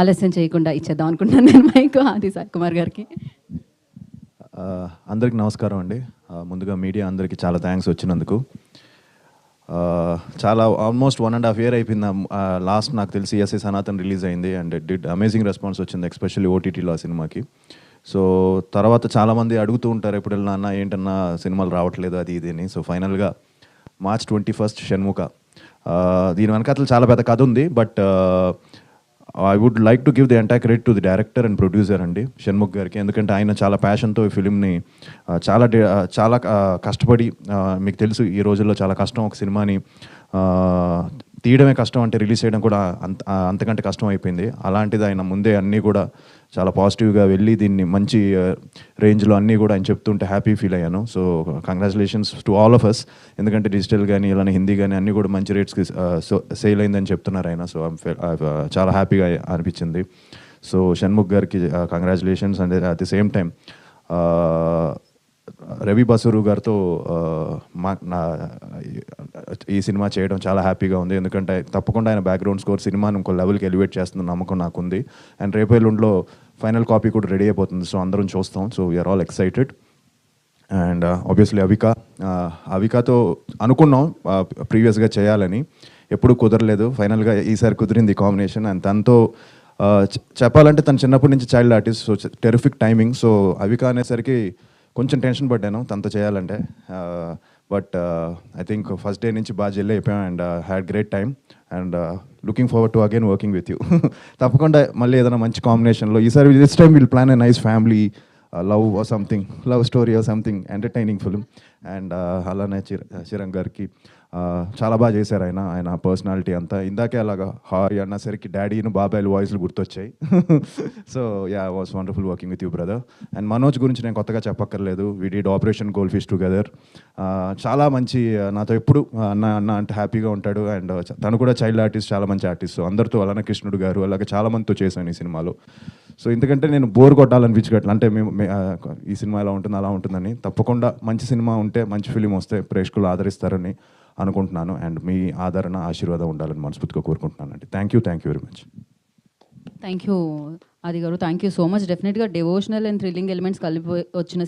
ఆలస్యం చేయకుండా ఇచ్చేద్దాం అనుకుంటున్నాను నేను మైక్ ఆది సాయి కుమార్ గారికి. అందరికి నమస్కారం అండి. ముందుగా మీడియా అందరికీ చాలా థ్యాంక్స్ వచ్చినందుకు. చాలా ఆల్మోస్ట్ 1.5 year అయిపోయింది. లాస్ట్ నాకు తెలిసి ఎస్ఏ సనాతన్ రిలీజ్ అయింది అండ్ డిడ్ అమేజింగ్ రెస్పాన్స్ వచ్చింది, ఎస్పెషల్లీ ఓటీటీలో ఆ సినిమాకి. సో తర్వాత చాలామంది అడుగుతూ ఉంటారు ఎప్పుడు వెళ్ళినా అన్న ఏంటన్నా సినిమాలు రావట్లేదు అది ఇది అని. సో ఫైనల్గా March 21st షణ్ముఖ. దీని వెనకాతలు చాలా పెద్ద కథ ఉంది, but I would like to give the entire credit to the director and producer అండి, షణ్ముఖ్ గారికి. ఎందుకంటే ఆయన చాలా ప్యాషన్తో ఈ ఫిలింని చాలా కష్టపడి, మీకు తెలుసు ఈ రోజుల్లో చాలా కష్టం ఒక సినిమాని తీయడమే కష్టం, అంటే రిలీజ్ చేయడం కూడా అంతకంటే కష్టం అయిపోయింది. అలాంటిది ఆయన ముందే అన్నీ కూడా చాలా పాజిటివ్గా వెళ్ళి దీన్ని మంచి రేంజ్లో అన్నీ కూడా ఆయన చెప్తుంటే హ్యాపీ ఫీల్ అయ్యాను. So congratulations to all of us. ఎందుకంటే డిజిటల్ కానీ ఇలానే హిందీ కానీ అన్నీ కూడా మంచి రేట్స్కి సేల్ అయిందని చెప్తున్నారు ఆయన. సో చాలా హ్యాపీగా అనిపించింది. సో షణ్ముఖ్ గారికి congratulations. And at the same time Ravi Basrur గారితో ఈ సినిమా చేయడం చాలా హ్యాపీగా ఉంది. ఎందుకంటే తప్పకుండా ఆయన బ్యాక్గ్రౌండ్ స్కోర్ సినిమాని ఇంకో లెవెల్కి ఎలివేట్ చేస్తున్న నమ్మకం నాకుంది. అండ్ రేపు ఎల్లుండిలో ఫైనల్ కాపీ కూడా రెడీ అయిపోతుంది. సో అందరం చూస్తాం. So we are all excited. And obviously అవికాతో అనుకున్నాం ప్రీవియస్గా చేయాలని, ఎప్పుడూ కుదరలేదు. ఫైనల్గా ఈసారి కుదిరింది కాంబినేషన్. అండ్ తనతో చెప్పాలంటే తను చిన్నప్పటి నుంచి child artist, so terrific timing. So Avika అనేసరికి కొంచెం టెన్షన్ పడ్డాను తనతో చేయాలంటే, but I think first day నుంచి బాగా జెల్ అయిపోయాం and had great time and looking forward to again working with you. తప్పకుండా మళ్ళీ ఏదైనా మంచి కాంబినేషన్లో ఈసారి this time will plan a nice family love or something, love story or something entertaining film. And అలానే చిరంగ్ గారికి చాలా బాగా చేశారు ఆయన పర్సనాలిటీ అంతా. ఇందాకే అలాగా హారీ అన్నసరికి డాడీను బాబాయ్లు వాయిస్లు గుర్తొచ్చాయి. So yeah, was wonderful working with you brother. And Manoj గురించి నేను కొత్తగా చెప్పక్కర్లేదు. We did Operation Goldfish together. చాలా మంచి, నాతో ఎప్పుడు అన్న అంటే హ్యాపీగా ఉంటాడు. అండ్ తను కూడా చైల్డ్ ఆర్టిస్ట్, చాలా మంచి ఆర్టిస్ట్. అందరితో అలానే కృష్ణుడు గారు అలాగే చాలా మందితో చేశాను ఈ సినిమాలో. సో ఎందుకంటే నేను బోర్ కొట్టాలనిపించగట్ల, అంటే మేము ఈ సినిమా ఎలా ఉంటుంది అలా ఉంటుందని. తప్పకుండా మంచి సినిమా ఉంటే, మంచి ఫిలిం వస్తే ప్రేక్షకులు ఆదరిస్తారని అనుకుంటున్నాను. అండ్ మీ ఆదరణ ఆశీర్వాదం ఉండాలని మనస్ఫూర్తిగా కోరుకుంటున్నానండి. Thank you very much. Thank you ఆది గారు, థ్యాంక్ యూ సో మచ్. డెఫినెట్గా డివోషనల్ అండ్ థ్రిల్లింగ్ ఎలిమెంట్స్ కలిపి వచ్చిన